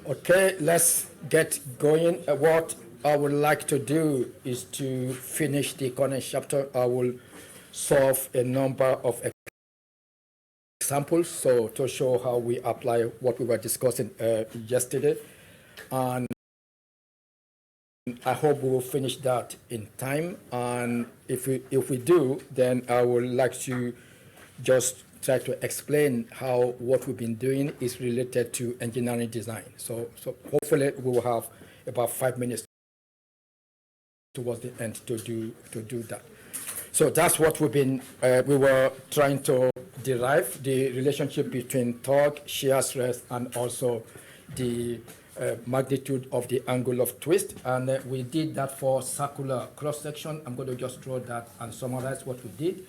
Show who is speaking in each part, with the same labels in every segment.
Speaker 1: Okay, let's get going. What I would like to do is to finish the current chapter. I will solve a number of examples so to show how we apply what we were discussing yesterday, and I hope we will finish that in time. And if we do, then I would like to just try to explain how what we've been doing is related to engineering design. So hopefully we will have about 5 minutes towards the end to do that. So that's what we were trying to derive the relationship between torque, shear stress, and also the magnitude of the angle of twist. And we did that for circular cross section. I'm going to just draw that and summarize what we did.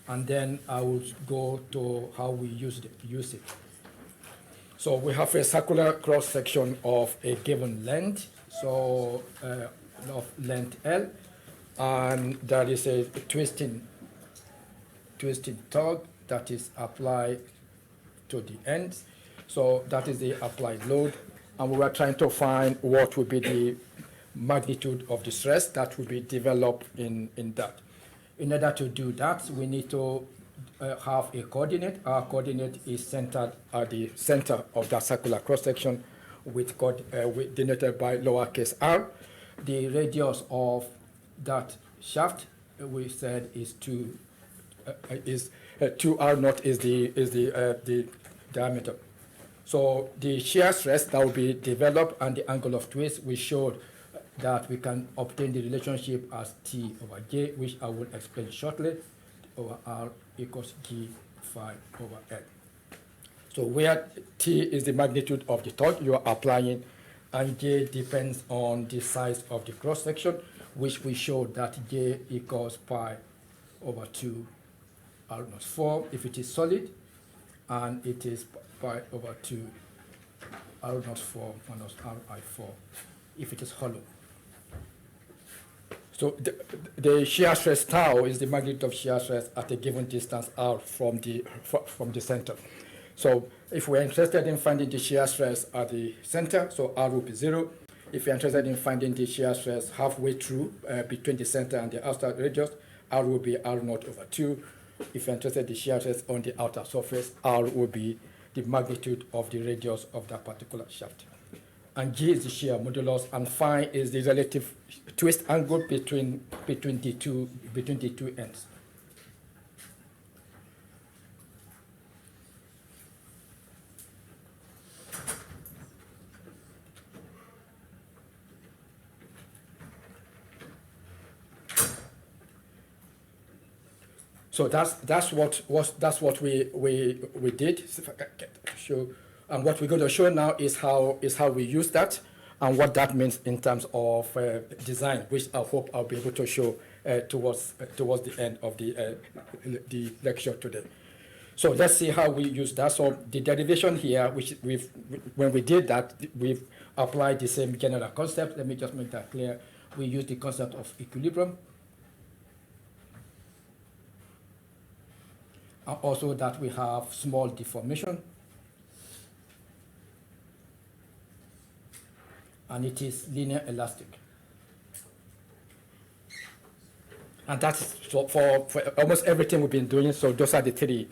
Speaker 1: And then I will go to how we use it. So we have a circular cross section of a given length, so of length L, and there is a twisting torque that is applied to the ends. So that is the applied load, and we were trying to find what would be the magnitude of the stress that would be developed in that. In order to do that, we need to have a coordinate. Our coordinate is centered at the center of that circular cross-section, with denoted by lowercase r. The radius of that shaft, we said, is 2r naught is the diameter. So the shear stress that will be developed and the angle of twist, we showed that we can obtain the relationship as T over J, which I will explain shortly, over R equals G phi over L. So where T is the magnitude of the torque you are applying, and J depends on the size of the cross-section, which we showed that J equals pi over 2 R naught 4 if it is solid, and it is pi over 2 R naught 4 minus Ri 4 if it is hollow. So the shear stress tau is the magnitude of shear stress at a given distance r from the center. So if we're interested in finding the shear stress at the center, so r will be 0. If you're interested in finding the shear stress halfway through between the center and the outer radius, r will be r naught over 2. If you're interested in the shear stress on the outer surface, r will be the magnitude of the radius of that particular shaft. And G is the shear modulus, and phi is the relative twist angle between the two ends. So that's what we did. If I can get to show. And what we're going to show now is how we use that and what that means in terms of design, which I hope I'll be able to show towards the end of the lecture today. So let's see how we use that. So the derivation here, which when we did that, we've applied the same general concept. Let me just make that clear. We use the concept of equilibrium. And also that we have small deformation. And it is linear elastic. And that's for almost everything we've been doing. So those are the three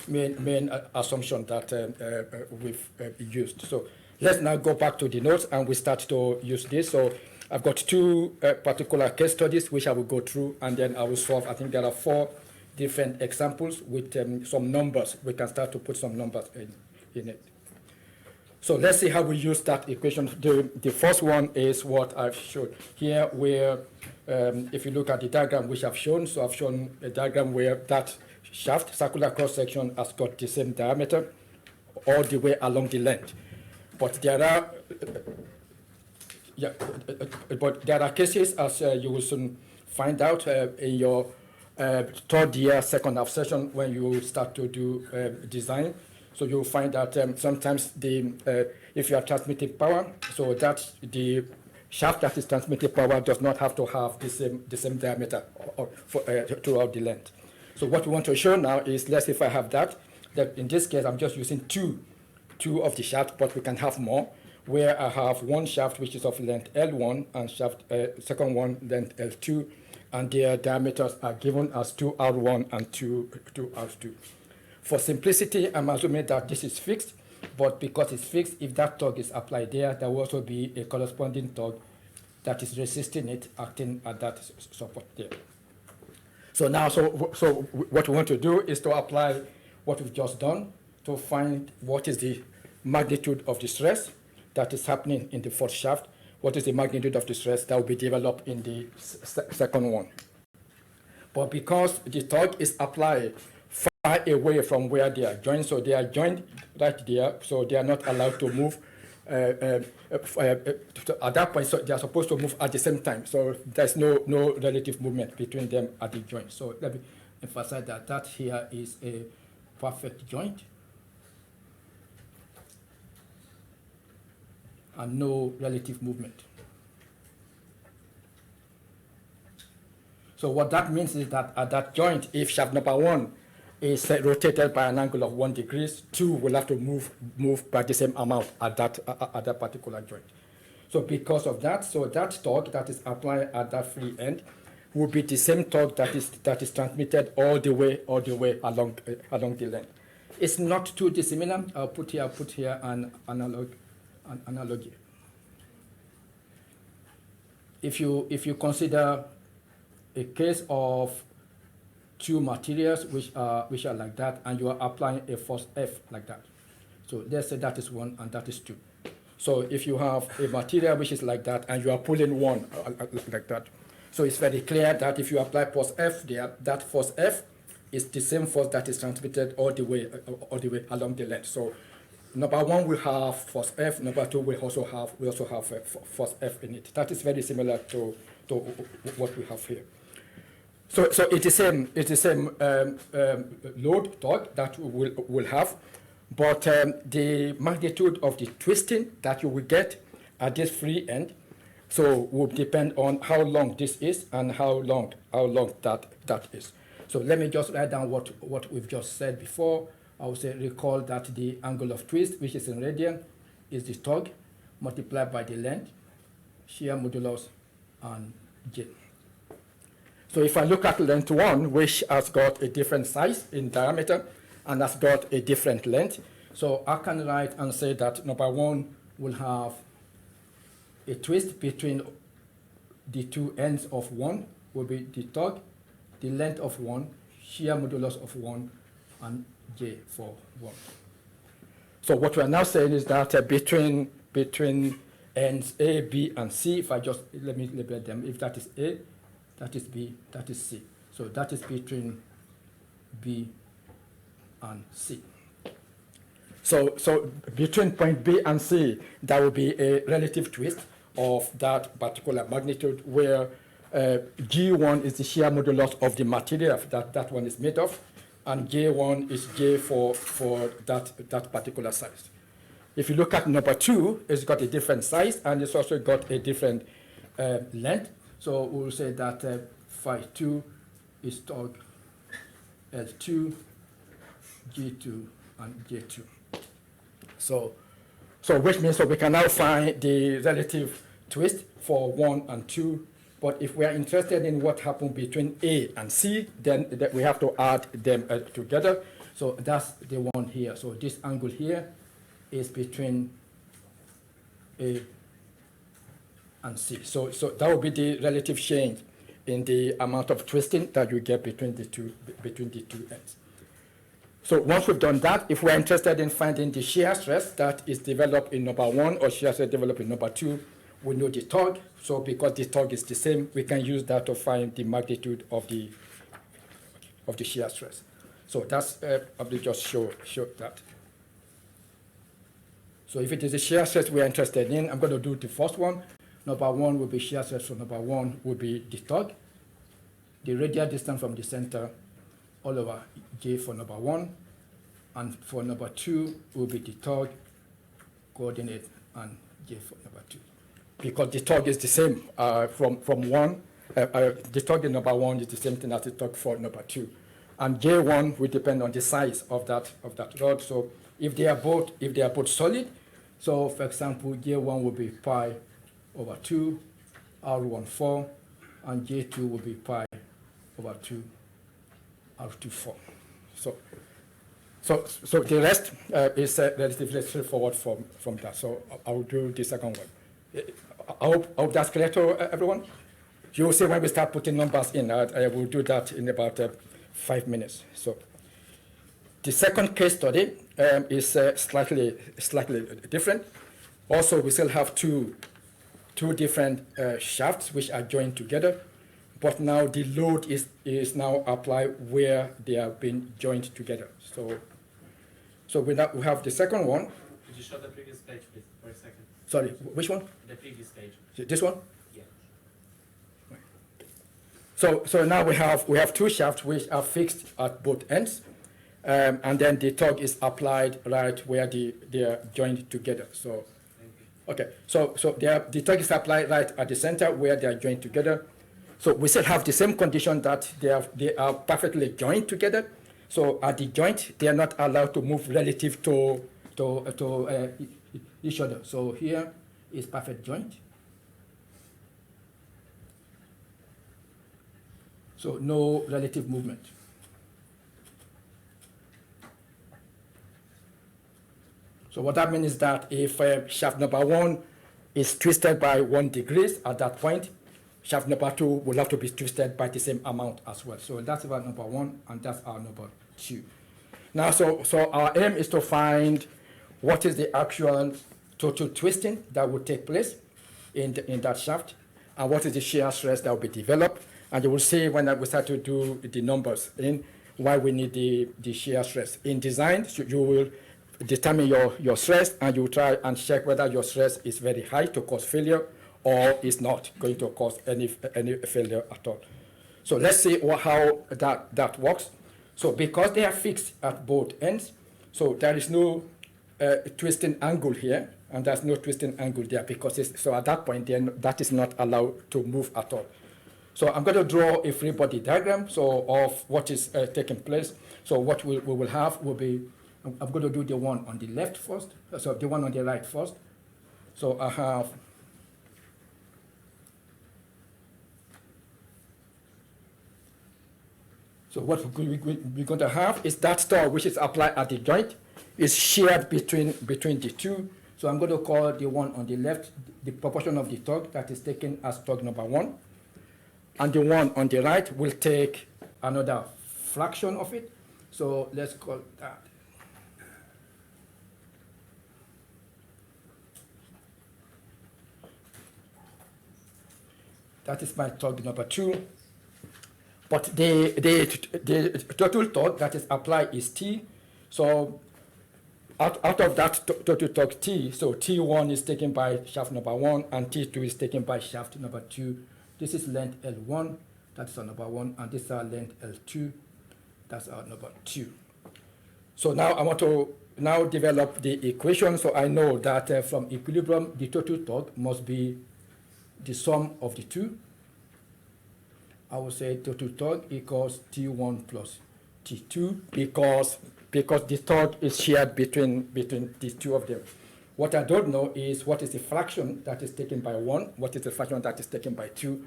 Speaker 1: main assumptions that we've used. So let's now go back to the notes and we start to use this. So I've got two particular case studies which I will go through, and then I will solve. I think there are 4 different examples with some numbers. We can start to put some numbers in it. So let's see how we use that equation. The first one is what I've showed here, where if you look at the diagram which I've shown, so I've shown a diagram where that shaft, circular cross-section, has got the same diameter all the way along the length. But there are cases, as you will soon find out in your third year, second half session, when you start to do design. So you'll find that sometimes if you are transmitting power, so that the shaft that is transmitting power does not have to have the same diameter throughout the length. So what we want to show now is, let's say if I have that, that in this case, I'm just using two of the shafts, but we can have more, where I have one shaft which is of length L1 and second one length L2, and their diameters are given as 2R1 and 2R2. For simplicity, I'm assuming that this is fixed, but because it's fixed, if that torque is applied there, there will also be a corresponding torque that is resisting it, acting at that support there. So now, so what we want to do is to apply what we've just done to find what is the magnitude of the stress that is happening in the first shaft, what is the magnitude of the stress that will be developed in the second one. But because the torque is applied far away from where they are joined, so they are joined right there, so they are not allowed to move at that point, so they are supposed to move at the same time. So there's no relative movement between them at the joint. So let me emphasize that here is a perfect joint and no relative movement. So what that means is that at that joint, if shaft number 1 is rotated by an angle of 1 degree, 2 will have to move by the same amount at that particular joint. So because of that, so that torque that is applied at that free end will be the same torque that is transmitted all the way along the length. It's not too dissimilar. I'll put here an analogy. If you consider a case of two materials which are like that, and you are applying a force F like that. So let's say that is 1 and that is 2. So if you have a material which is like that and you are pulling 1 like that, so it's very clear that if you apply force F there, that force F is the same force that is transmitted all the way along the length. So number 1 will have force F, number 2 will also have force F in it. That is very similar to what we have here. So it's the same load torque that we will have, but the magnitude of the twisting that you will get at this free end, so will depend on how long this is and how long that is. So let me just write down what we've just said before. I will say recall that the angle of twist, which is in radian, is the torque multiplied by the length, shear modulus, and J. So if I look at length 1, which has got a different size in diameter and has got a different length, so I can write and say that number 1 will have a twist between the two ends of 1 will be the torque, the length of 1, shear modulus of 1, and J for 1. So what we are now saying is that between ends A, B, and C, if I just, let me label them, if that is A, that is B, that is C. So that is between B and C. So between point B and C, there will be a relative twist of that particular magnitude where G1 is the shear modulus of the material that one is made of, and J1 is J for that particular size. If you look at number 2, it's got a different size and it's also got a different length. So we'll say that phi 2 is torque L2, G2, and J2. So which means we can now find the relative twist for 1 and 2. But if we are interested in what happened between A and C, then we have to add them together. So that's the one here. So this angle here is between A and C. So that will be the relative change in the amount of twisting that you get between the two ends. So once we've done that, if we're interested in finding the shear stress that is developed in number 1 or shear stress developed in number 2, we know the torque. So because the torque is the same, we can use that to find the magnitude of the shear stress. So that's I will just show that. So if it is a shear stress we are interested in, I'm going to do the first one. Number 1 will be shear stress, so number 1 will be the torque, the radial distance from the center, all over J for number 1, and for number 2 will be the torque, coordinate, and J for number 2. Because the torque is the same from 1, the torque in number 1 is the same thing as the torque for number 2. and J1 will depend on the size of that rod. So if they are both solid, so for example, J1 will be pi over 2 R14, and J2 will be pi over 2 R24. So the rest is relatively straightforward from that. So I will do the second one. I hope that's clear to everyone. You will see when we start putting numbers in. I will do that in about 5 minutes. So the second case study is slightly different. Also, we still have two different shafts which are joined together, but now the load is now applied where they have been joined together. So we have the second one.
Speaker 2: Could you show the previous page, please, for a second?
Speaker 1: Sorry, which one?
Speaker 2: The previous page.
Speaker 1: This one?
Speaker 2: Yeah.
Speaker 1: So now we have two shafts which are fixed at both ends, and then the torque is applied right where they are joined together. So, okay, so the torque is applied right at the center where they are joined together. So we still have the same condition that they are perfectly joined together. So at the joint, they are not allowed to move relative to each other. So here is perfect joint. So no relative movement. So what that means is that if shaft number 1 is twisted by 1 degree at that point, shaft number 2 will have to be twisted by the same amount as well. So that's our number 1, and that's our number 2. Now, so our aim is to find what is the actual total twisting that would take place in that shaft, and what is the shear stress that will be developed. And you will see when we start to do the numbers in why we need the shear stress. In design, so you will determine your stress, and you will try and check whether your stress is very high to cause failure or is not going to cause any failure at all. So let's see how that works. So because they are fixed at both ends, so there is no twisting angle here, and there's no twisting angle there, because so at that point then that is not allowed to move at all. So I'm going to draw a free body diagram of what is taking place. So what we will have will be, I'm going to do the one on the left first, so the one on the right first. So I have So what we're going to have is that torque which is applied at the joint is shared between the two. So I'm going to call the one on the left the proportion of the torque that is taken as torque number 1. And the one on the right will take another fraction of it. So let's call that. That is my torque number 2. But the total torque that is applied is T. So out of that total torque T, so T1 is taken by shaft number 1, and T2 is taken by shaft number 2. This is length L1, that's our number 1, and this is our length L2, that's our number 2. So now I want to now develop the equation. So I know that from equilibrium, the total torque must be the sum of the two. I will say total torque equals T1 plus T2 because the torque is shared between the two of them. What I don't know is what is the fraction that is taken by 1, what is the fraction that is taken by 2.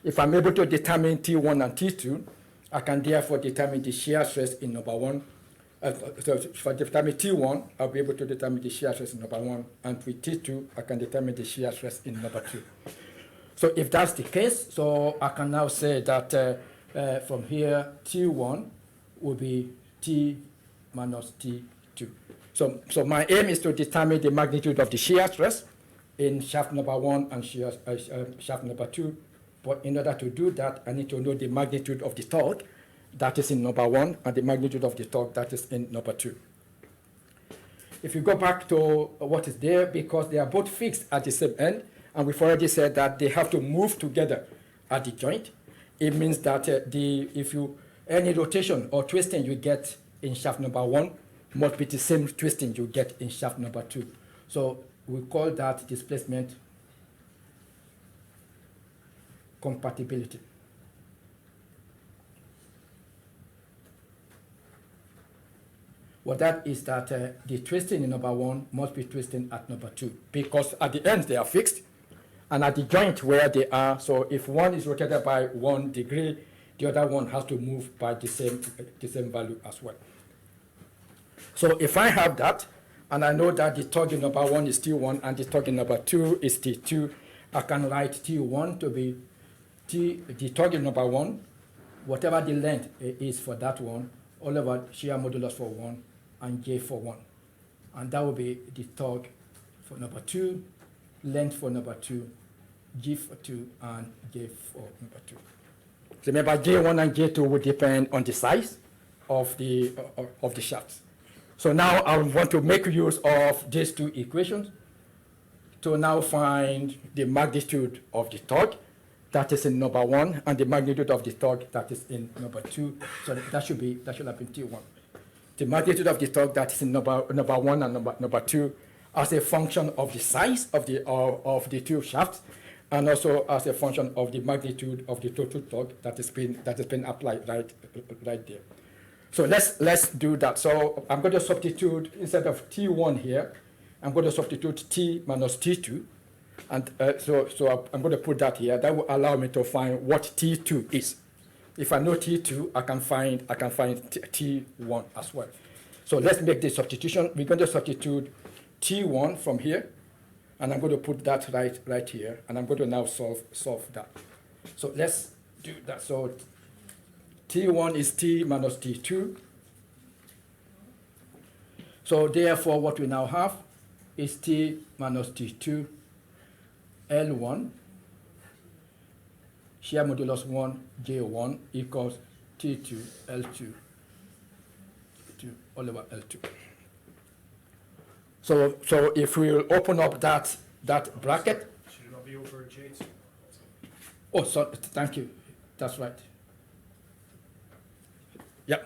Speaker 1: If I'm able to determine T1 and T2, I can therefore determine the shear stress in number 1. So if I determine T1, I'll be able to determine the shear stress in number 1, and with T2, I can determine the shear stress in number 2. So if that's the case, so I can now say that from here, T1 will be T minus T2. So my aim is to determine the magnitude of the shear stress in shaft number 1 and shaft number 2. But in order to do that, I need to know the magnitude of the torque that is in number 1 and the magnitude of the torque that is in number 2. If you go back to what is there, because they are both fixed at the same end, and we've already said that they have to move together at the joint, it means that any rotation or twisting you get in shaft number 1 must be the same twisting you get in shaft number 2. So we call that displacement compatibility. What that is that the twisting in number 1 must be twisting at number 2, because at the ends they are fixed, and at the joint where they are, so if one is rotated by 1 degree, the other one has to move by the same value as well. So if I have that, and I know that the torque in number 1 is T1 and the torque in number 2 is T2, I can write T1 to be the torque in number 1, whatever the length is for that one, all over shear modulus for 1 and J for 1. And that will be the torque for number 2, length for number 2, G for 2, and J for number 2. Remember, J1 and J2 will depend on the size of the shafts. So now I want to make use of these two equations to now find the magnitude of the torque that is in number 1 and the magnitude of the torque that is in number 2. So that should have been T1. The magnitude of the torque that is in number 1 and number 2 as a function of the size of the two shafts, and also as a function of the magnitude of the total torque that has been applied right there. So let's do that. So I'm going to substitute, instead of T1 here, I'm going to substitute T minus T2. And so I'm going to put that here. That will allow me to find what T2 is. If I know T2, I can find T1 as well. So let's make the substitution. We're going to substitute T1 from here, and I'm going to put that right here, and I'm going to now solve that. So let's do that. So T1 is T minus T2. So therefore, what we now have is T minus T2, L1, shear modulus 1, J1 equals T2, L2, all over L2. So if we open up that bracket.
Speaker 3: Should it not be over J2?
Speaker 1: Oh, so thank you. That's right. Yeah.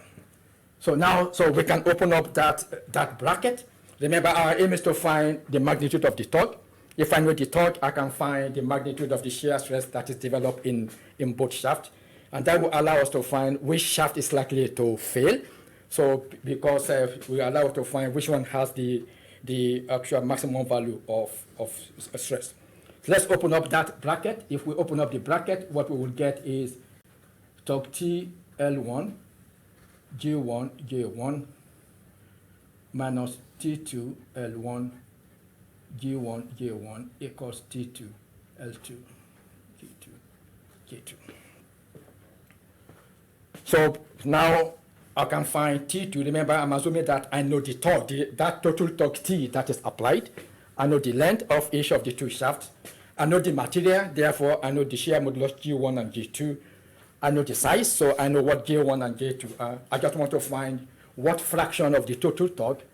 Speaker 1: So now, we can open up that bracket. Remember, our aim is to find the magnitude of the torque. If I know the torque, I can find the magnitude of the shear stress that is developed in both shafts. And that will allow us to find which shaft is likely to fail. So because we allow us to find which one has the actual maximum value of stress. So let's open up that bracket. If we open up the bracket, what we will get is torque T L1, G1, J1, minus T2, L1, G1, J1 equals T2, L2, G2, J2. So now I can find T2. Remember, I'm assuming that I know the torque, that total torque T that is applied. I know the length of each of the two shafts. I know the material, therefore I know the shear modulus G1 and G2. I know the size, so I know what J1 and J2 are. I just want to find what fraction of the total torque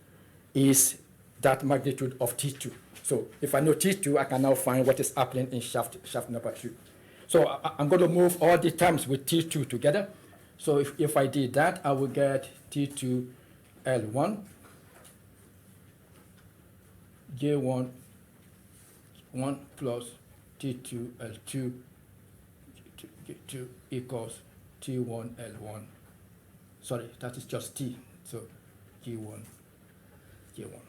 Speaker 1: is that magnitude of T2. So if I know T2, I can now find what is happening in shaft number 2. So I'm going to move all the terms with T2 together. So if I did that, I will get T2 L1, J1 1 plus T2 L2, J2 equals T1 L1. Sorry, that is just T. So G1, J1.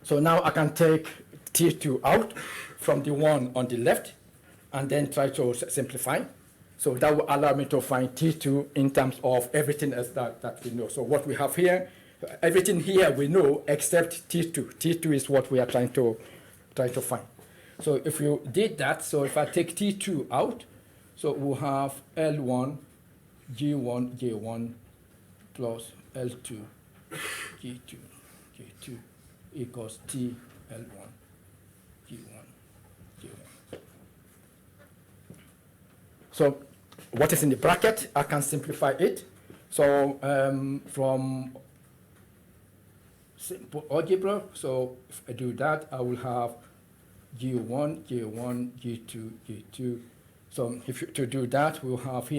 Speaker 1: So now I can take T2 out from the one on the left and then try to simplify. So that will allow me to find T2 in terms of everything else that we know. So what we have here, everything here we know except T2. T2 is what we are trying to find. So if you did that, so if I take T2 out, so we'll have L1, G1, J1 plus L2, G2, J2 equals T, L1, G1, J1. So what is in the bracket, I can simplify it. So from simple algebra, so if I do that, I will have G1, J1, G2, J2. So to do that, we'll have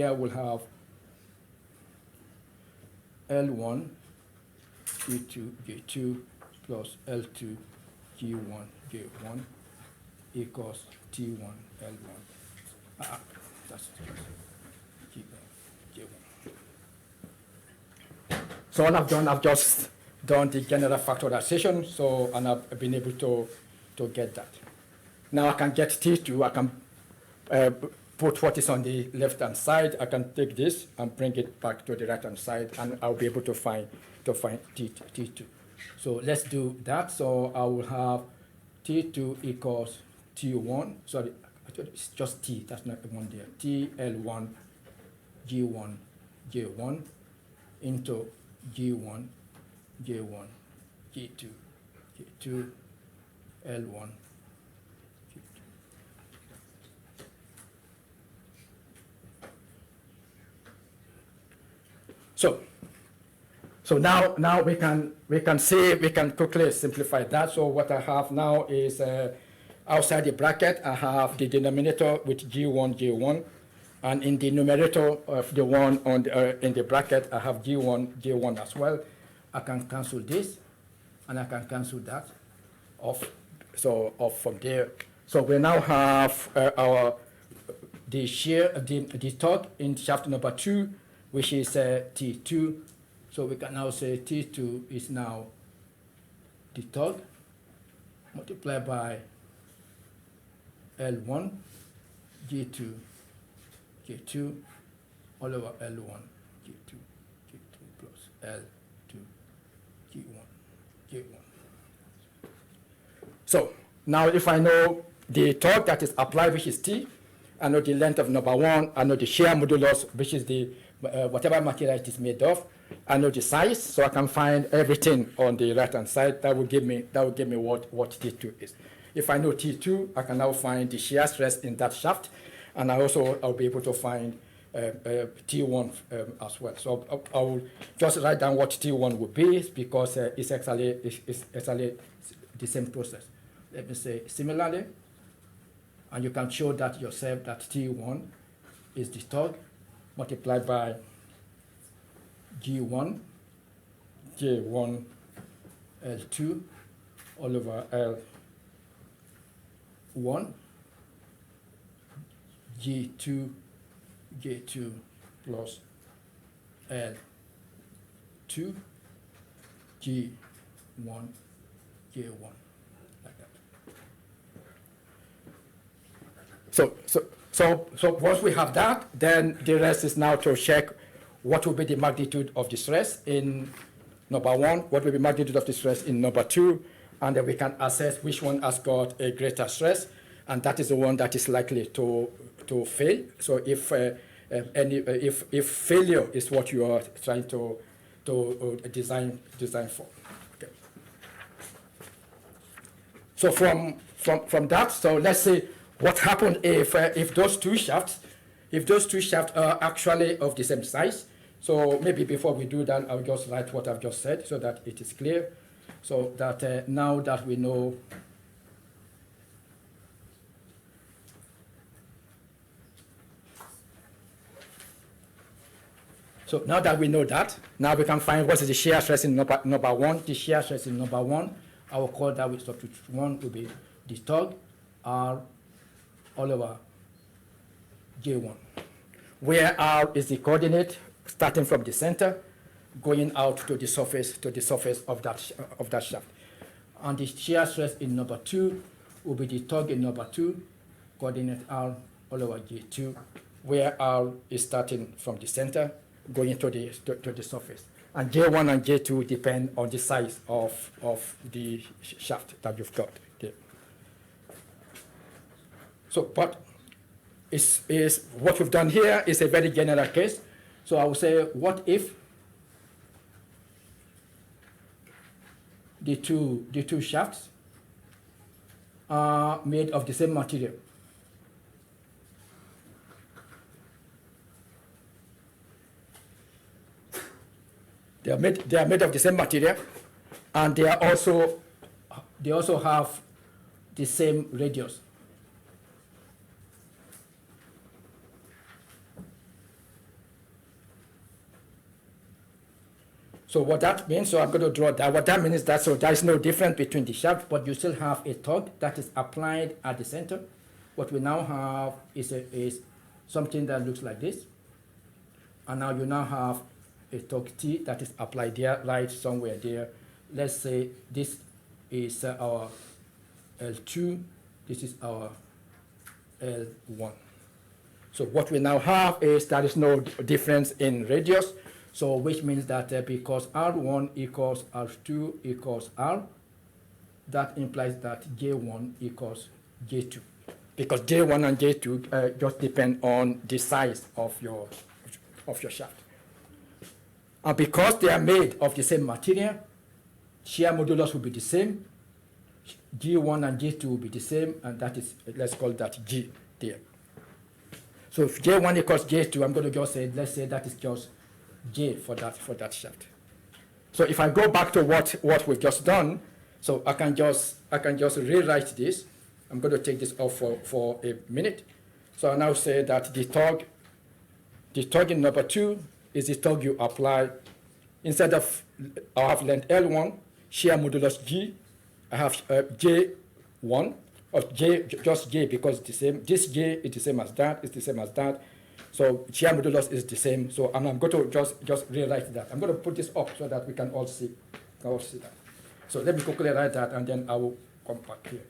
Speaker 1: L1, G2, J2 plus L2, G1, J1 equals T1, L1. That's G1, J1. So all I've done, I've just done the general factorization, so, and I've been able to get that. Now I can get T2, I can put what is on the left-hand side, I can take this and bring it back to the right-hand side, and I'll be able to find T2. So let's do that. So I will have T2 equals T1, sorry, actually it's just T, that's not the one there, TL1, G1, J1 into G1, J1, G2, G2, L1, G2. So now we can quickly simplify that. So what I have now is outside the bracket I have the denominator with G1, J1, and in the numerator of the one on in the bracket I have G1, J1 as well. I can cancel this, and I can cancel that off. So off from there. So we now have the torque in shaft number 2, which is T2. So we can now say T2 is now the torque multiplied by L1, G2, G2, all over L1, G2, G2 plus L2, G1, G1. So now if I know the torque that is applied, which is T, I know the length of number 1, I know the shear modulus, which is the whatever material it is made of, I know the size, so I can find everything on the right-hand side. That will give me what T2 is. If I know T2, I can now find the shear stress in that shaft, and I'll be able to find T1 as well. So I'll just write down what T1 would be, because it's actually the same process. Let me say similarly, and you can show that yourself that T1 is the torque multiplied by G1, J1, L2, all over L1, G2, J2 plus L2, G1, J1, like that. So once we have that, then the rest is now to check what will be the magnitude of the stress in number 1, what will be the magnitude of the stress in number 2, and then we can assess which one has got a greater stress, and that is the one that is likely to fail. So if failure is what you are trying to design for. Okay. So from that, so let's say what happened if those two shafts are actually of the same size. So maybe before we do that, I'll just write what I've just said so that it is clear. So that now that we know that, now we can find what is the shear stress in number 1. The shear stress in number 1, I will call that with substitute 1 to be the torque R all over J1, where R is the coordinate starting from the center, going out to the surface of that shaft. And the shear stress in number 2 will be the torque in number 2, coordinate R all over J2, where R is starting from the center, going to the surface. And J1 and J2 depend on the size of the shaft that you've got there. So, but is what we've done here is a very general case. So I will say, what if the two shafts are made of the same material? They are made of the same material, and they also have the same radius. So what that means, so I'm going to draw that. What that means is that so there is no difference between the shaft, but you still have a torque that is applied at the center. What we now have is something that looks like this, and now you now have a torque T that is applied there, right somewhere there. Let's say this is our L2, this is our L1. So what we now have is there is no difference in radius, so which means that because R1 equals R2 equals R, that implies that J1 equals J2. Because J1 and J2 just depend on the size of your shaft. And because they are made of the same material, shear modulus will be the same, G1 and G2 will be the same, and that is, let's call that G there. So if J1 equals J2, I'm going to just say, let's say that is just J for that shaft. So if I go back to what we've just done, so I can just rewrite this. I'm going to take this off for a minute. So I now say that the torque in number 2 is the torque you apply. Instead of, I have length L1, shear modulus G, I have J1, or J, just J because it's the same. This J is the same as that, it's the same as that. So shear modulus is the same. So I'm going to just rewrite that. I'm going to put this up so that we can all see that. So let me quickly write that, and then I will come back here.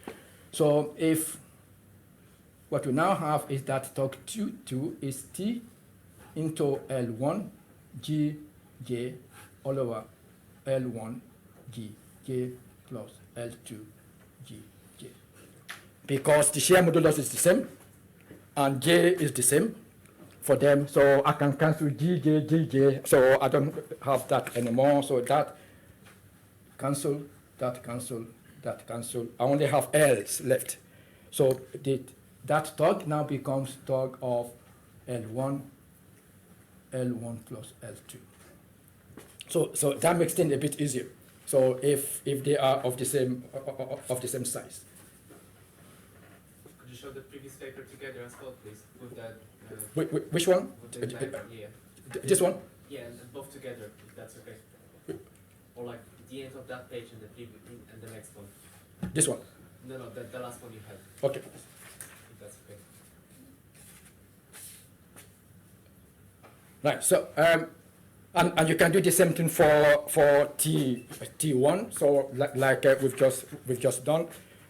Speaker 1: So if what we now have is that torque 2 is T into L1 G J all over L1 G J plus L2 G J. Because the shear modulus is the same and J is the same for them, so I can cancel G J, so I don't have that anymore. So that cancel, that cancel, that cancel. I only have L's left. So that torque now becomes torque of L1 plus L2. So that makes things a bit easier. So if they are of the same size.
Speaker 2: Could you show the previous paper together as well, please? With that.
Speaker 1: Which one?
Speaker 2: With the diagram, yeah.
Speaker 1: This one?
Speaker 2: Yeah, and both together, if that's okay. Or like the end of that page and the previous and the next one.
Speaker 1: This one?
Speaker 2: No, the last one you had.
Speaker 1: Okay.
Speaker 2: If that's okay.
Speaker 1: Right. So and you can do the same thing for T1. So like we've just done.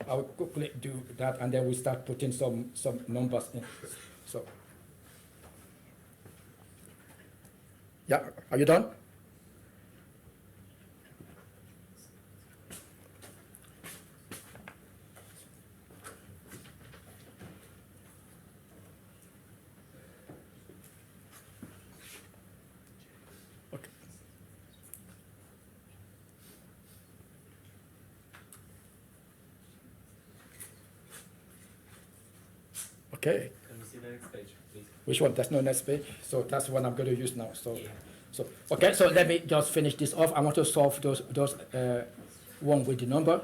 Speaker 1: I will quickly do that, and then we start putting some numbers in. So yeah, are you done? Okay.
Speaker 2: Can we see the next page, please?
Speaker 1: Which one? That's no next page. So that's what I'm going to use now. So,
Speaker 2: Yeah.
Speaker 1: so okay. So let me just finish this off. I want to solve those one with the number.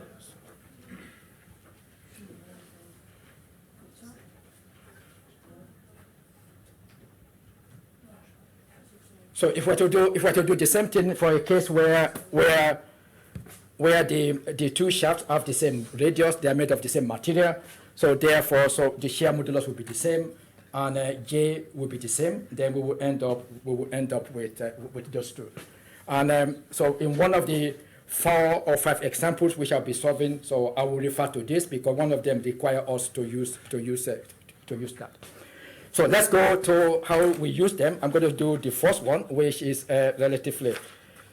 Speaker 1: So if we're to do the same thing for a case where the two shafts have the same radius, they are made of the same material. So therefore, the shear modulus will be the same, and J will be the same. Then we will end up with those two. And so in one of the 4 or 5 examples which I'll be solving, so I will refer to this because one of them require us to use that. So let's go to how we use them. I'm going to do the first one, which is relatively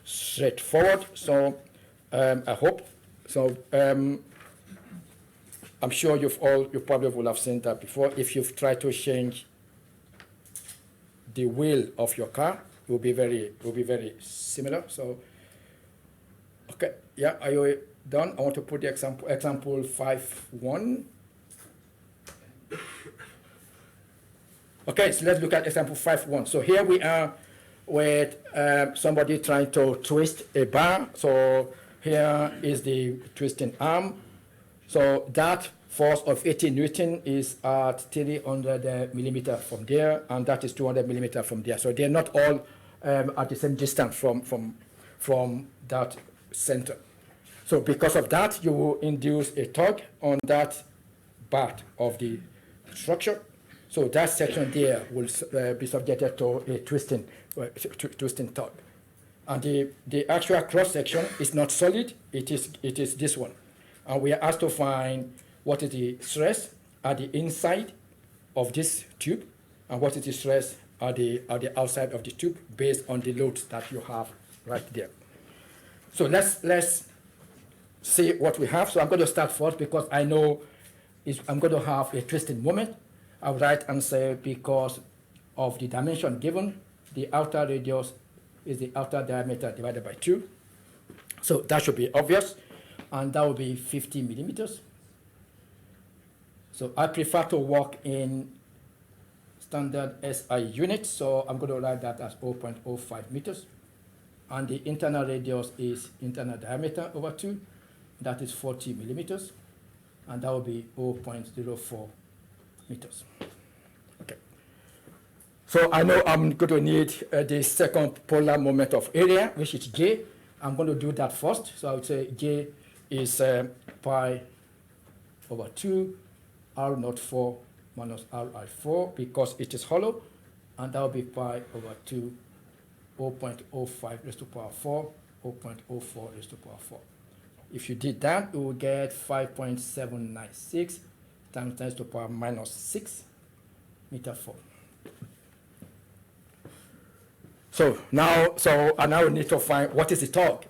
Speaker 1: straightforward. So I hope so. I'm sure you probably will have seen that before. If you've tried to change the wheel of your car, it will be very similar. So, okay, yeah, are you done? I want to put the example 5.1. Okay, so let's look at example 5.1. So here we are with somebody trying to twist a bar. So here is the twisting arm. So that force of 80 Newton is at 300 millimeter from there, and that is 200 millimeter from there. So they're not all at the same distance from that center. So because of that, you will induce a torque on that part of the structure. So that section there will be subjected to a twisting torque. And the actual cross-section is not solid, it is this one. And we are asked to find what is the stress at the inside of this tube and what is the stress at the outside of the tube based on the loads that you have right there. So let's see what we have. So I'm going to start first because I know I'm going to have a twisting moment. I'll write and say because of the dimension given, the outer radius is the outer diameter divided by 2. So that should be obvious, and that will be 50 millimeters. So I prefer to work in standard SI units, so I'm going to write that as 0.05 meters. And the internal radius is internal diameter over 2, that is 40 millimeters, and that will be 0.04 meters. Okay. So I know I'm going to need the second polar moment of area, which is J. I'm going to do that first. So I would say J is pi over 2 R naught 4 minus Ri 4 because it is hollow, and that will be pi over 2 0.05 raised to power 4, 0.04 raised to power 4. If you did that, you will get 5.796 times 10 to the power minus 6 meter 4. So now we need to find what is the torque,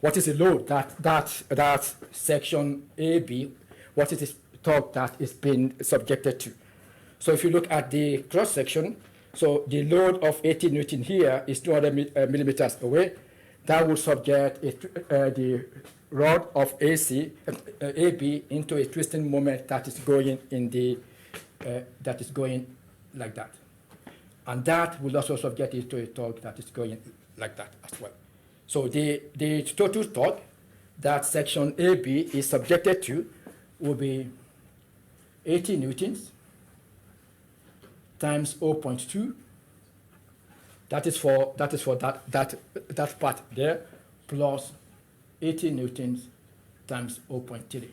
Speaker 1: what is the load that section AB, what is the torque that is being subjected to. So if you look at the cross section, so the load of 80 Newton here is 200 millimeters away. That will subject the rod of AB into a twisting moment that is going like that. And that will also subject it to a torque that is going like that as well. So the total torque that section AB is subjected to will be 80 newtons times 0.2. That is for that part there, plus 80 newtons times 0.3.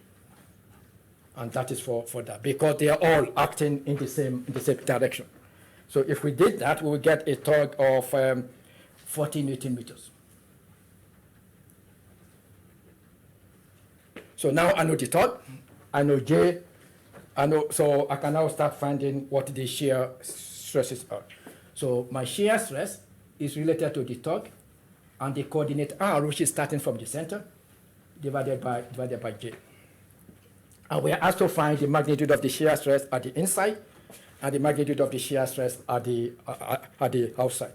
Speaker 1: And that is for that, because they are all acting in the same direction. So if we did that, we would get a torque of 40 Newton meters. So now I know the torque, I know J, so I can now start finding what the shear stresses are. So my shear stress is related to the torque and the coordinate R, which is starting from the center, divided by J. And we are asked to find the magnitude of the shear stress at the inside and the magnitude of the shear stress at the outside.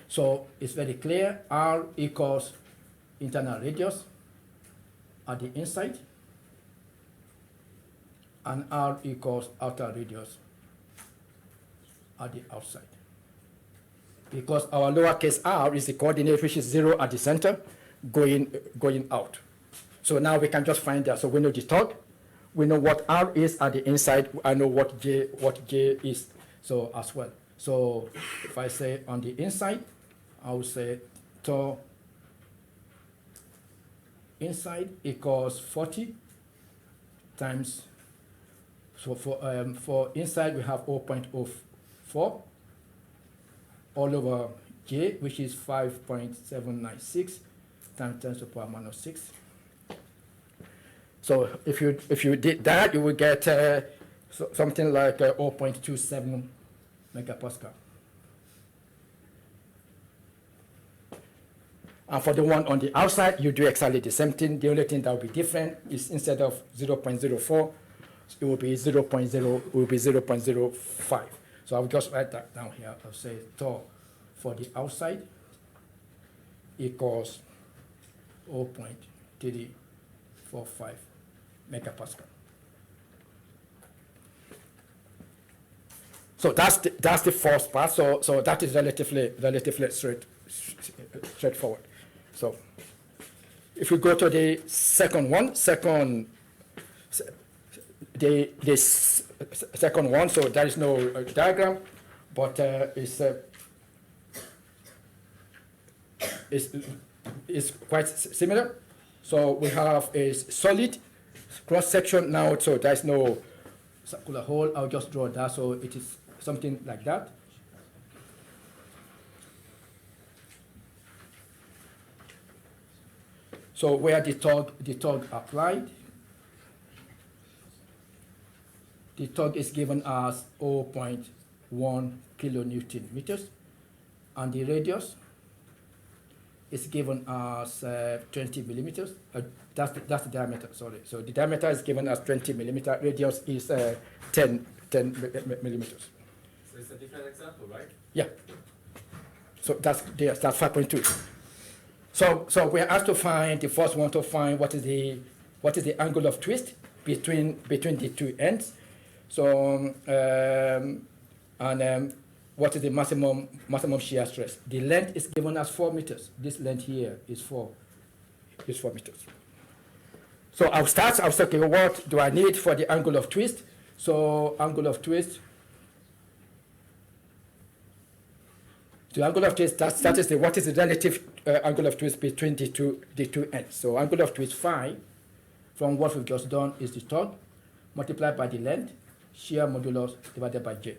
Speaker 1: So it's very clear, R equals internal radius at the inside, and R equals outer radius at the outside. Because our lowercase r is the coordinate which is 0 at the center, going out. So now we can just find that. So we know the torque, we know what R is at the inside, I know what J is so as well. So if I say on the inside, I will say torque inside equals 40 times, so for inside we have 0.04 all over J, which is 5.796 times 10 to the power minus 6. So if you did that, you would get something like 0.27 megapascal. And for the one on the outside, you do exactly the same thing. The only thing that will be different is instead of 0.04, it will be 0.05. So I'll just write that down here. I'll say torque for the outside equals 0.345 megapascal. So that's the first part. So that is relatively straightforward. So if we go to the second one, the second one, so there is no diagram, but it's quite similar. So we have a solid cross section now, so there's no circular hole. I'll just draw that, so it is something like that. So where the torque applied, the torque is given as 0.1 kilonewton meters, and the radius is given as 20 millimeters. That's the diameter, sorry. So the diameter is given as 20 millimeter, radius is 10 millimeters.
Speaker 2: So it's a different example, right?
Speaker 1: Yeah. So that's 5.2. So we're asked to find, the first one to find what is the angle of twist between the two ends. So what is the maximum shear stress? The length is given as 4 meters. This length here is 4 meters. So I'll say, okay, what do I need for the angle of twist? So angle of twist. The angle of twist, that is what is the relative angle of twist between the two ends. So angle of twist phi, from what we've just done, is the torque multiplied by the length, shear modulus divided by J.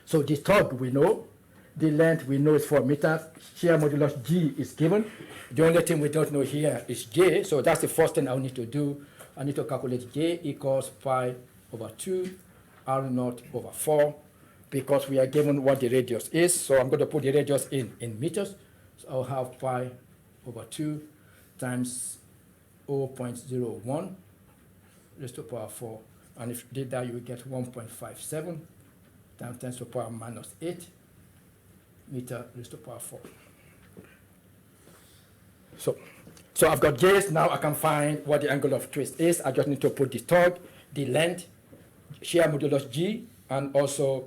Speaker 1: So the torque we know, the length we know is 4 meters, shear modulus G is given. The only thing we don't know here is J, so that's the first thing I'll need to do. I need to calculate J equals pi over 2, R naught over 4, because we are given what the radius is. So I'm going to put the radius in meters. So I'll have pi over 2 times 0.01 raised to the power 4. And if you did that, you will get 1.57 times 10 to the power minus 8 meter raised to the power 4. So I've got J's. Now I can find what the angle of twist is. I just need to put the torque, the length, shear modulus G, and also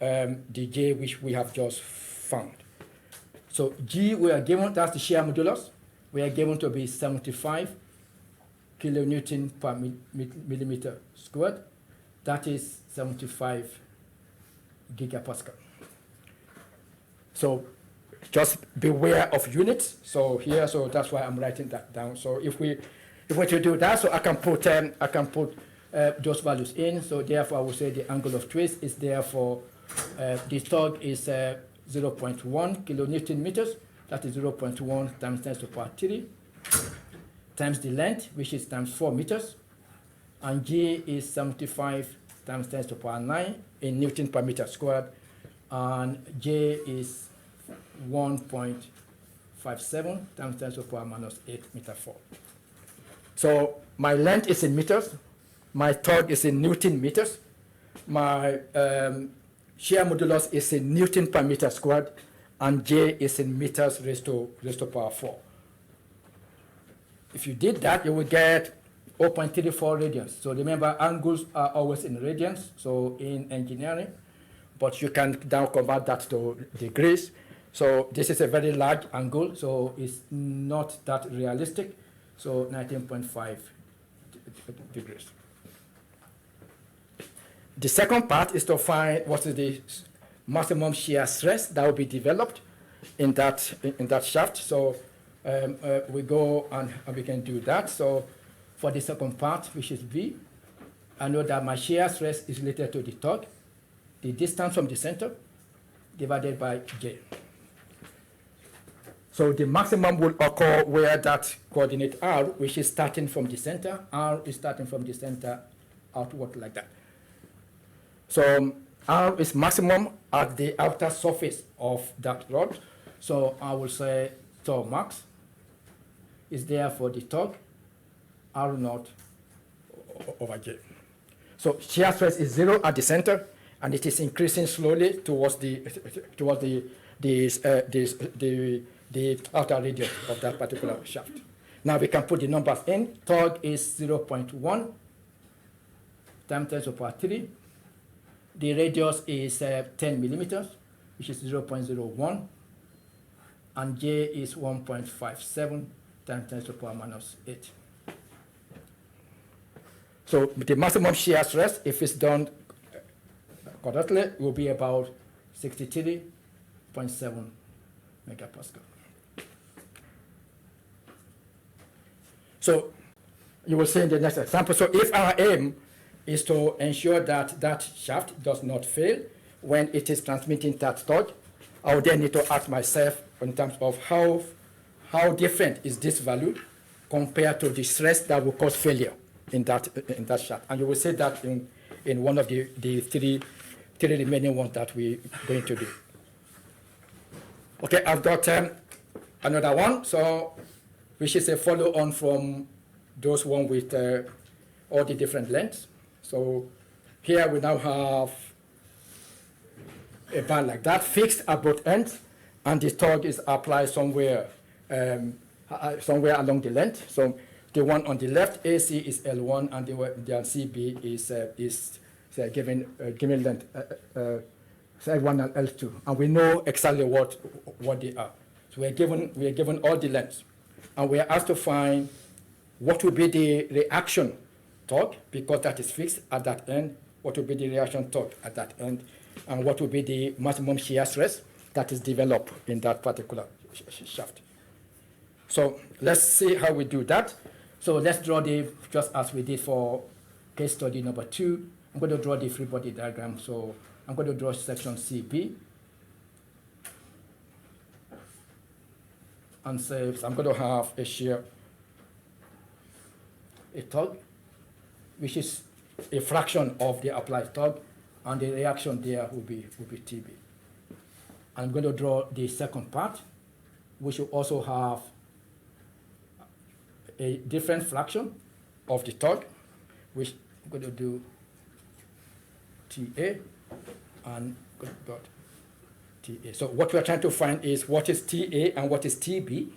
Speaker 1: the J, which we have just found. So G, we are given, that's the shear modulus. We are given to be 75 kilonewton per millimeter squared. That is 75 gigapascal. So just beware of units. So here, so that's why I'm writing that down. So if we were to do that, so I can put those values in. So therefore, I will say the angle of twist is therefore the torque is 0.1 kilonewton meters. That is 0.1 times 10 to the power 3 times the length, which is times 4 meters, and G is 75 times 10 to the power 9 in Newton per meter squared, and J is 1.57 times 10 to the power minus 8 meter 4. So my length is in meters, my torque is in Newton meters, my shear modulus is in Newton per meter squared, and J is in meters raised to power 4. If you did that, you will get 0.34 radians. So remember, angles are always in radians, so in engineering, but you can now convert that to degrees. So this is a very large angle, so it's not that realistic. So 19.5 degrees. The second part is to find what is the maximum shear stress that will be developed in that shaft. So we go and we can do that. So for the second part, which is V, I know that my shear stress is related to the torque, the distance from the center, divided by J. So the maximum will occur where that coordinate R, which is starting from the center. R is starting from the center outward like that. So R is maximum at the outer surface of that rod. So I will say torque max is there for the torque, R naught over J. So shear stress is 0 at the center, and it is increasing slowly towards the outer radius of that particular shaft. Now we can put the numbers in. Torque is 0.1 times 10 to the power 3. The radius is 10 millimeters, which is 0.01, and J is 1.57 times 10 to the power minus 8. So the maximum shear stress, if it's done correctly, will be about 63.7 megapascal. So you will see in the next example. So if our aim is to ensure that that shaft does not fail when it is transmitting that torque, I would then need to ask myself in terms of how how different is this value compared to the stress that will cause failure in that shaft. And you will see that in one of the three remaining ones that we're going to do. Okay, I've got another one, so which is a follow-on from those one with all the different lengths. So here we now have a bar like that, fixed at both ends, and the torque is applied somewhere along the length. So the one on the left, AC is L1, and the CB is given length, L1 and L2, and we know exactly what they are. So we are given all the lengths, and we are asked to find what will be the reaction torque, because that is fixed at that end. What will be the reaction torque at that end, and what will be the maximum shear stress that is developed in that particular shaft. So let's see how we do that. So let's draw just as we did for case study number 2. I'm going to draw the free body diagram. So I'm going to draw section CB. And say I'm going to have a shear, a torque, which is a fraction of the applied torque, and the reaction there will be TB. I'm going to draw the second part, which will also have a different fraction of the torque, which I'm going to do TA and dot TA. So what we're trying to find is what is TA and what is TB.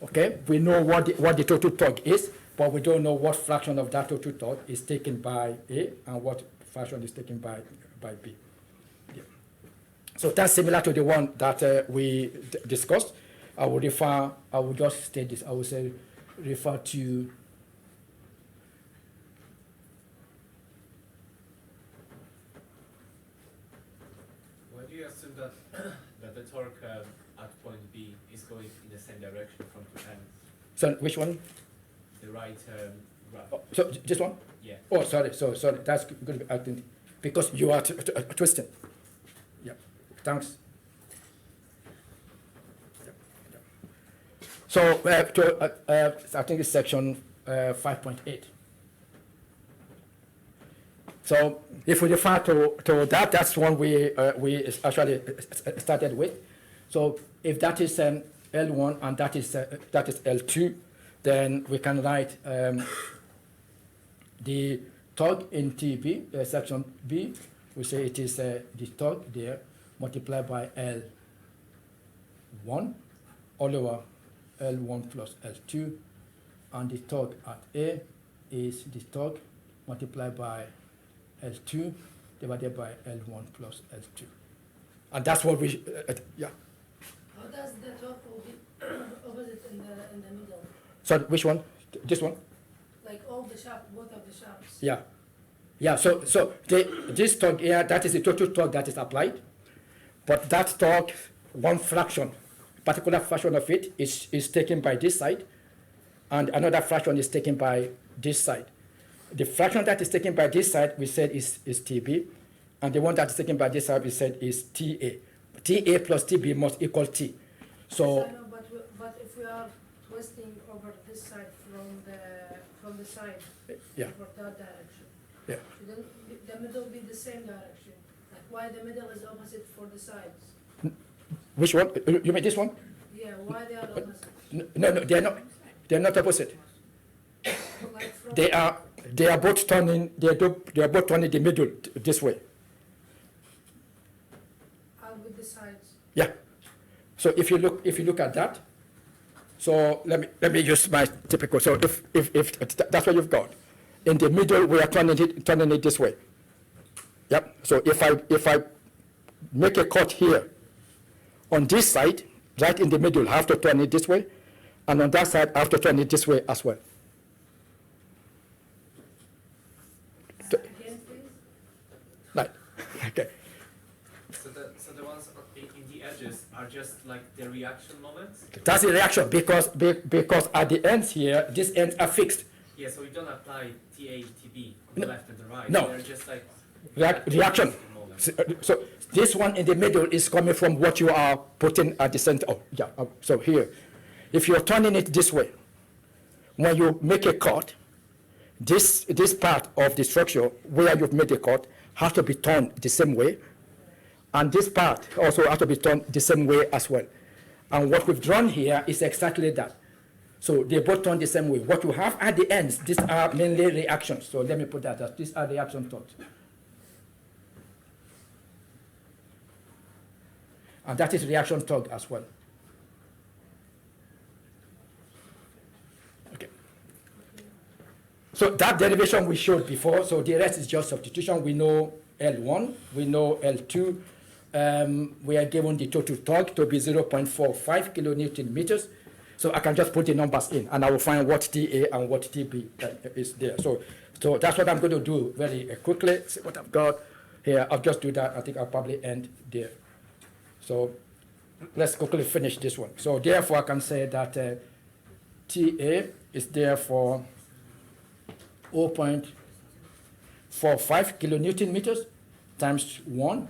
Speaker 1: Okay, we know what the total torque is, but we don't know what fraction of that total torque is taken by A and what fraction is taken by B. Yeah. So that's similar to the one that we discussed. I will just state this. I will say refer to
Speaker 2: why do you assume that that the torque at point B is going in the same direction from two ends?
Speaker 1: So which one?
Speaker 2: The right graph.
Speaker 1: Oh, so this one?
Speaker 2: Yeah.
Speaker 1: Oh, sorry. Sorry. That's going to be acting because you are twisting. Yeah. Thanks. So I think it's section 5.8. So if we refer to that, that's one we actually started with. So if that is L1 and that is L2, then we can write the torque in TB, section B. We say it is the torque there multiplied by L1 all over L1 plus L2, and the torque at A is the torque multiplied by L2 divided by L1 plus L2. And that's what we, yeah.
Speaker 3: How does the torque will be opposite in the middle?
Speaker 1: So which one? This one?
Speaker 3: Like all the shaft, both of the shafts.
Speaker 1: Yeah. Yeah, so this torque here, that is the total torque that is applied, but that torque, one fraction, particular fraction of it is taken by this side, and another fraction is taken by this side. The fraction that is taken by this side, we said is TB, and the one that is taken by this side, we said is TA. TA plus TB must equal T. So,
Speaker 3: I know, but if we are twisting over this side from the side,
Speaker 1: yeah,
Speaker 3: for that direction,
Speaker 1: yeah.
Speaker 3: shouldn't the middle be the same direction? Like why the middle is opposite for the sides?
Speaker 1: Which one? You mean this one?
Speaker 3: Yeah, why they are opposite?
Speaker 1: No, they're not. They're not opposite.
Speaker 3: Like from
Speaker 1: They are both turning. They are both turning the middle this way.
Speaker 3: with the sides.
Speaker 1: Yeah. So if you look at that, so let me use my typical. So if that's what you've got, in the middle we are turning it this way. Yep. So if I make a cut here, on this side, right in the middle, I have to turn it this way, and on that side, I have to turn it this way as well.
Speaker 3: Again, please.
Speaker 1: Right. Okay.
Speaker 2: So the ones in the edges are just like the reaction moments?
Speaker 1: That's the reaction because at the ends here, these ends are fixed.
Speaker 2: Yeah, so we don't apply TA, TB on the left and the right.
Speaker 1: No.
Speaker 2: They're just like
Speaker 1: Reaction.
Speaker 2: moments.
Speaker 1: So this one in the middle is coming from what you are putting at the center. Oh, yeah. So here, if you're turning it this way, when you make a cut, this part of the structure where you've made the cut has to be turned the same way, and this part also has to be turned the same way as well. And what we've drawn here is exactly that. So they both turn the same way. What you have at the ends, these are mainly reactions. So let me put that as these are reaction torques. And that is reaction torque as well. Okay. So that derivation we showed before, so the rest is just substitution. We know L1, we know L2. We are given the total torque to be 0.45 kilonewton meters. So I can just put the numbers in, and I will find what TA and what TB is there. So that's what I'm going to do very quickly. See what I've got here. I'll just do that. I think I'll probably end there. So let's quickly finish this one. So therefore, I can say that TA is there for 0.45 kilonewton meters times 1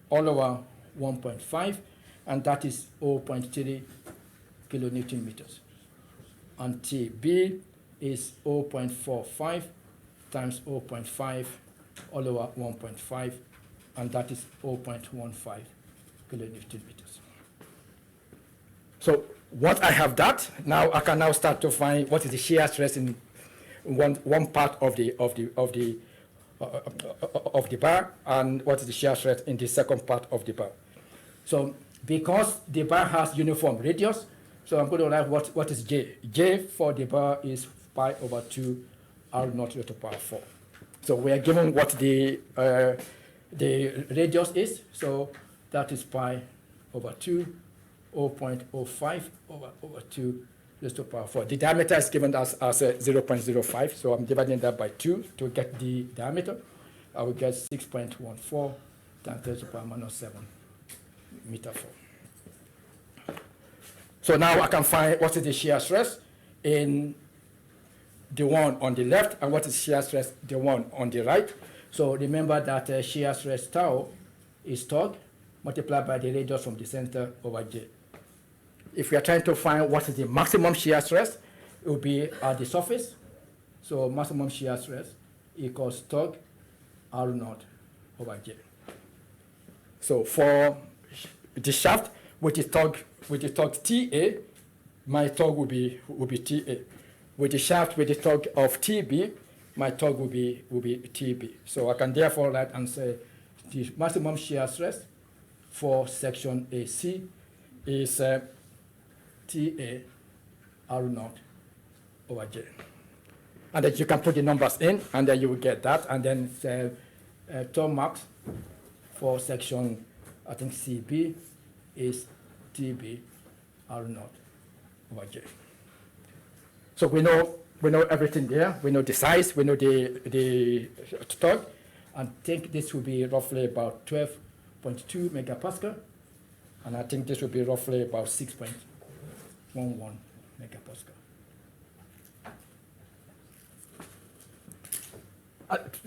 Speaker 1: all over 1.5, and that is 0.3 kilonewton meters. And TB is 0.45 times 0.5 all over 1.5, and that is 0.15 kilonewton meters. So once I have that, now I can now start to find what is the shear stress in one part of the bar, and what is the shear stress in the second part of the bar. So because the bar has uniform radius, so I'm going to write what is J. J for the bar is pi over 2 R naught to the power 4. So we are given what the radius is, so that is pi over 2, 0.05 over 2 raised to the power 4. The diameter is given as 0.05, so I'm dividing that by 2 to get the diameter. I will get 6.14 times 10 to the power minus 7 meter 4. So now I can find what is the shear stress in the one on the left, and what is shear stress the one on the right. So remember that shear stress tau is torque multiplied by the radius from the center over J. If we are trying to find what is the maximum shear stress, it will be at the surface. So maximum shear stress equals torque R naught over J. So for the shaft with the torque TA, my torque will be TA. With the shaft with the torque of TB, my torque will be TB. So I can therefore write and say the maximum shear stress for section AC is TA R naught over J. And then you can put the numbers in, and then you will get that. And then torque max for section, I think CB is TB R naught over J. So we know everything there. We know the size. We know the torque. I think this will be roughly about 12.2 megapascal, and I think this will be roughly about 6.11 megapascal.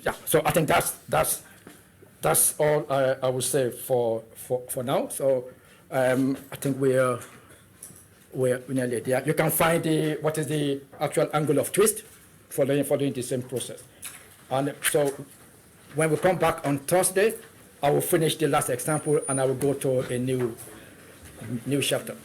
Speaker 1: Yeah. So I think that's all I would say for now. So I think we're nearly there. You can find what is the actual angle of twist following the same process. And so when we come back on Thursday, I will finish the last example, and I will go to a new chapter.